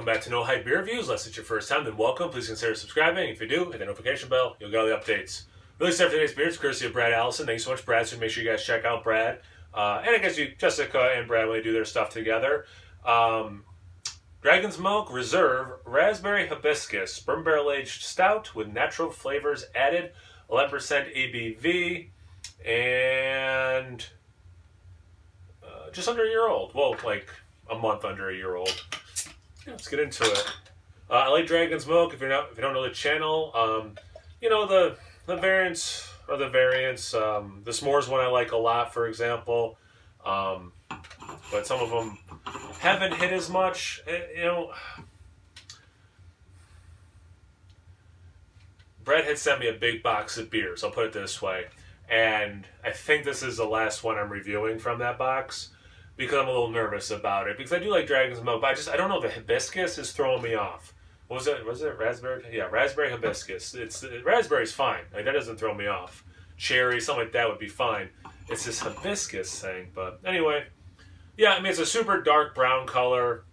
welcome back to No Hype Beer Reviews. Unless it's your first time, then welcome. Please consider subscribing. If you do, hit the notification bell. You'll get all the updates. Really excited for today's beer. It's courtesy of Brad Allison. Thanks so much, Brad. So make sure you guys check out Brad. And I guess Jessica and Brad, when they do their stuff together. Dragon's Milk Reserve Raspberry Hibiscus Bourbon Barrel Aged Stout with natural flavors added. 11% ABV. And just under a year old. Well, like a month under a year old. Yeah, let's get into it. I like Dragon's Milk. If you don't know the channel, the variants are the variants. The s'mores one I like a lot, for example. But some of them haven't hit as much. Brett had sent me a big box of beers. I'll put it this way, and I think this is the last one I'm reviewing from that box, because I'm a little nervous about it. Because I do like Dragon's Milk, but I don't know. The hibiscus is throwing me off. What was it? Was it raspberry? Yeah, raspberry hibiscus. Raspberry's fine. Like, that doesn't throw me off. Cherry, something like that would be fine. It's this hibiscus thing. But anyway, yeah. I mean, it's a super dark brown color.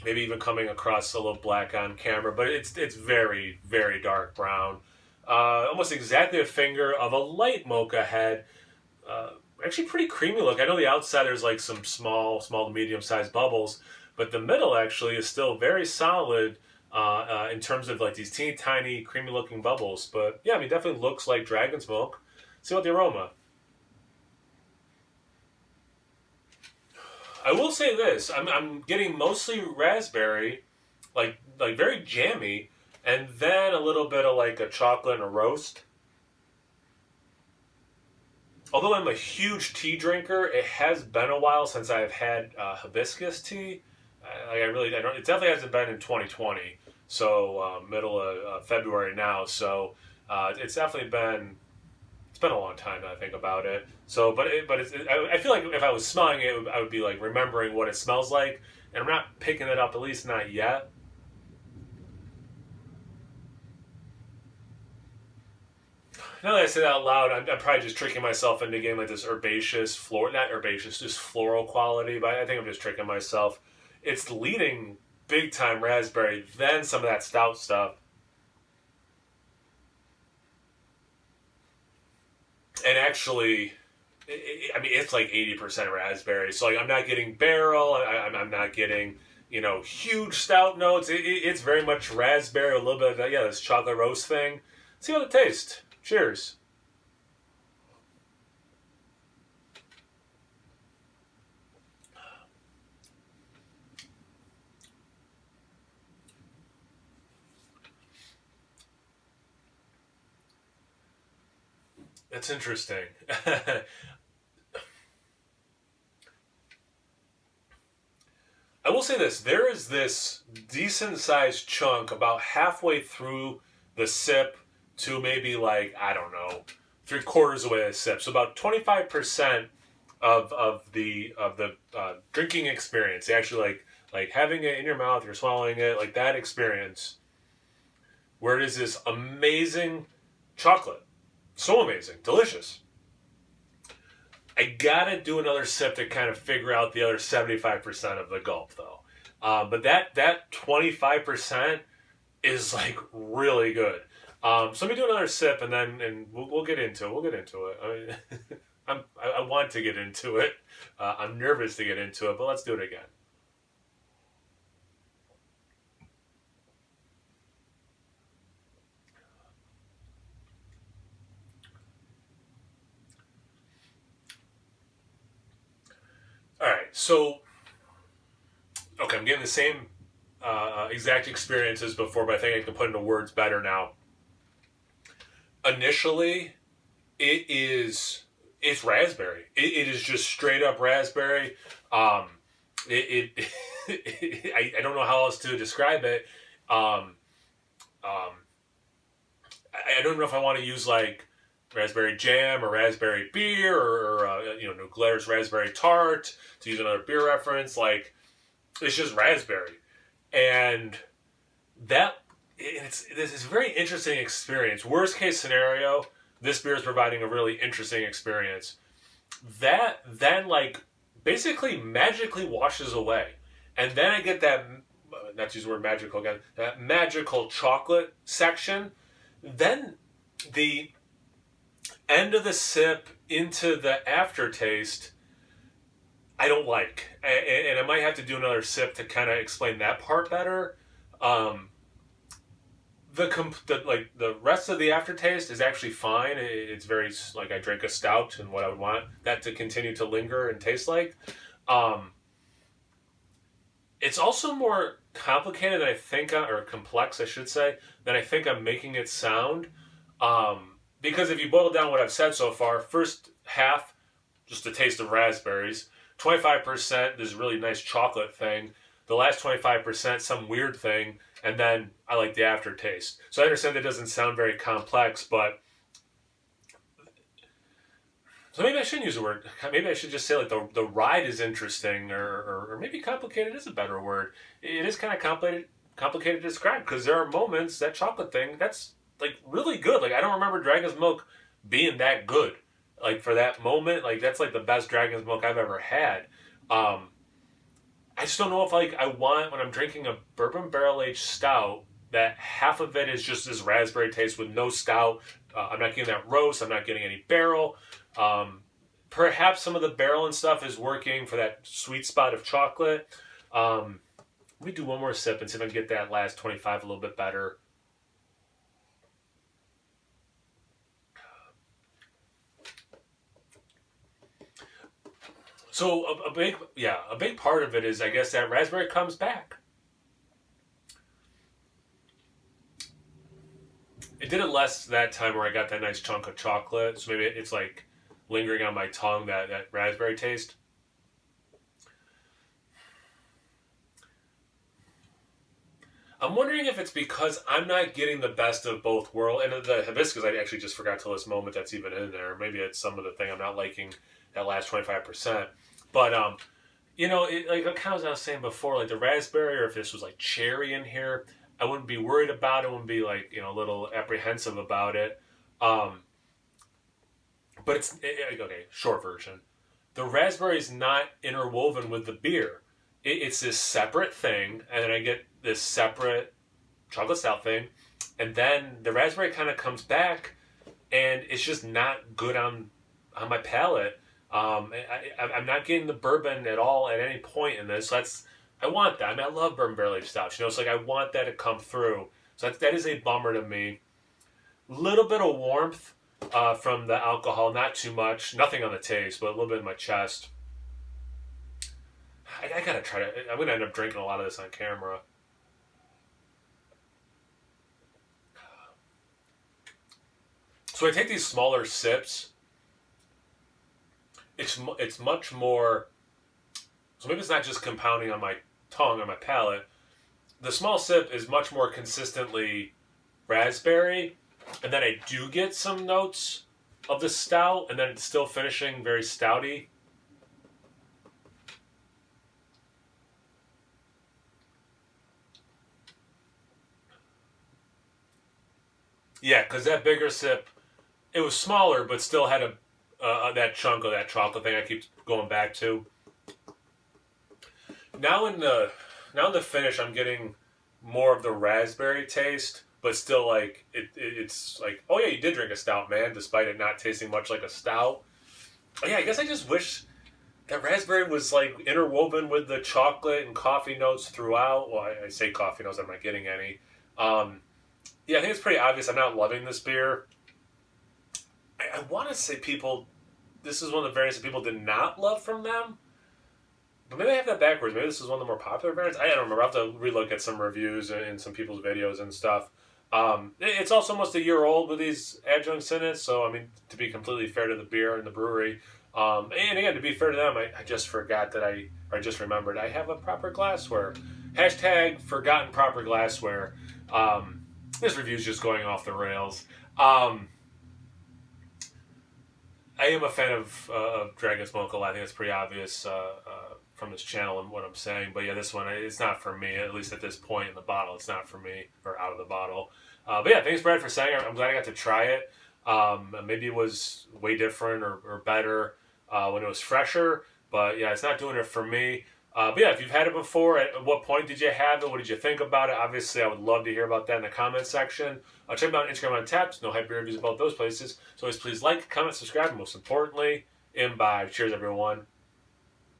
Maybe even coming across a little black on camera, but it's very, very dark brown. Almost exactly a finger of a light mocha head. Actually pretty creamy look. I know the outside there's like some small to medium sized bubbles, but the middle actually is still very solid in terms of like these teeny tiny creamy looking bubbles. But yeah, I mean, definitely looks like Dragon's Milk. See about the aroma. I will say this: I'm getting mostly raspberry, like very jammy, and then a little bit of like a chocolate and a roast. Although I'm a huge tea drinker, it has been a while since I've had hibiscus tea. It definitely hasn't been in 2020, so middle of February now. So it's definitely been. It's been a long time now I think about it. So, I feel like if I was smelling it, I would be like remembering what it smells like, and I'm not picking it up, at least not yet. Now that I say that out loud, I'm probably just tricking myself into getting like this just floral quality, but I think I'm just tricking myself. It's leading big time raspberry, then some of that stout stuff. And actually, it's like 80% raspberry. So like, I'm not getting barrel. I'm not getting, huge stout notes. It's very much raspberry, a little bit of that, this chocolate roast thing. See how it tastes. Cheers. That's interesting. I will say this. There is this decent-sized chunk about halfway through the sip to maybe like, I don't know, 3/4 of the way the sip. So about 25% of the drinking experience, actually like having it in your mouth, you're swallowing it, like that experience, where it is this amazing chocolate. So amazing. Delicious. I gotta do another sip to kind of figure out the other 75% of the gulp, though. But that 25% is like really good. So let me do another sip, and we'll get into it. We'll get into it. I want to get into it. I'm nervous to get into it, but let's do it again. All right, so, okay, I'm getting the same exact experience as before, but I think I can put into words better now. Initially, it's raspberry. It is just straight up raspberry. I don't know how else to describe it. I don't know if I want to use like raspberry jam or raspberry beer or Nuglair's raspberry tart, to use another beer reference. Like, it's just raspberry, and this is a very interesting experience. Worst case scenario, this beer is providing a really interesting experience. That then like basically magically washes away, and then I get that not to use the word magical again, that magical chocolate section. Then the end of the sip into the aftertaste, I don't like. And I might have to do another sip to kind of explain that part better. The rest of the aftertaste is actually fine. It's very, like, I drank a stout and what I would want that to continue to linger and taste like. It's also more complicated than I think, or complex, I should say, than I think I'm making it sound. Because if you boil down what I've said so far, first half, just a taste of raspberries. 25%, this really nice chocolate thing. The last 25%, some weird thing. And then I like the aftertaste. So I understand that doesn't sound very complex, but... So maybe I shouldn't use the word. Maybe I should just say, like, the ride is interesting, or maybe complicated is a better word. It is kind of complicated to describe, because there are moments, that chocolate thing, that's, like, really good. Like, I don't remember Dragon's Milk being that good. Like, for that moment, like, that's, like, the best Dragon's Milk I've ever had. I just don't know if, like, I want, when I'm drinking a bourbon barrel-aged stout, that half of it is just this raspberry taste with no stout. I'm not getting that roast. I'm not getting any barrel. Perhaps some of the barrel and stuff is working for that sweet spot of chocolate. Let me do one more sip and see if I can get that last 25 a little bit better. So a big part of it is, I guess, that raspberry comes back. It did it less that time where I got that nice chunk of chocolate, so maybe it's like lingering on my tongue, that raspberry taste. I'm wondering if it's because I'm not getting the best of both worlds. And the hibiscus, I actually just forgot to list moment that's even in there. Maybe it's some of the thing I'm not liking, that last 25%. But, like kind of as I was saying before, like the raspberry, or if this was like cherry in here, I wouldn't be worried about it. I wouldn't be like, a little apprehensive about it. But okay, short version. The raspberry is not interwoven with the beer. It's this separate thing, and then I get this separate chocolate stout thing, and then the raspberry kind of comes back, and it's just not good on my palate. I'm not getting the bourbon at all at any point in this. I want that. I mean, I love bourbon barrel aged stouts. It's like I want that to come through. So that is a bummer to me. Little bit of warmth from the alcohol, not too much. Nothing on the taste, but a little bit in my chest. I gotta try to. I'm gonna end up drinking a lot of this on camera. So I take these smaller sips. It's much more. So maybe it's not just compounding on my tongue or my palate. The small sip is much more consistently raspberry, and then I do get some notes of the stout, and then it's still finishing very stouty. Yeah, because that bigger sip, it was smaller, but still had that chunk of that chocolate thing I keep going back to. Now in the finish, I'm getting more of the raspberry taste, but still like it's like, oh yeah, you did drink a stout, man, despite it not tasting much like a stout. But yeah, I guess I just wish that raspberry was like interwoven with the chocolate and coffee notes throughout. Well, I say coffee notes, I'm not getting any. Yeah, I think it's pretty obvious I'm not loving this beer. I want to say this is one of the variants that people did not love from them. But maybe I have that backwards. Maybe this is one of the more popular variants. I don't remember. I'll have to relook at some reviews and some people's videos and stuff. It's also almost a year old with these adjuncts in it. So, I mean, to be completely fair to the beer and the brewery. And again, to be fair to them, I just forgot that I just remembered I have a proper glassware. # forgotten proper glassware. This review's just going off the rails. I am a fan of Dragon's Milk a lot. I think it's pretty obvious from this channel and what I'm saying. But yeah, this one, it's not for me, at least at this point in the bottle. It's not for me, or out of the bottle. But yeah, thanks, Brad, for saying it. I'm glad I got to try it. Maybe it was way different or better when it was fresher. But yeah, it's not doing it for me. But yeah, if you've had it before, at what point did you have it? What did you think about it? Obviously, I would love to hear about that in the comment section. Check me out on Instagram on Taps. No hype reviews about those places. So always please like, comment, subscribe, and most importantly, imbibe. Cheers, everyone.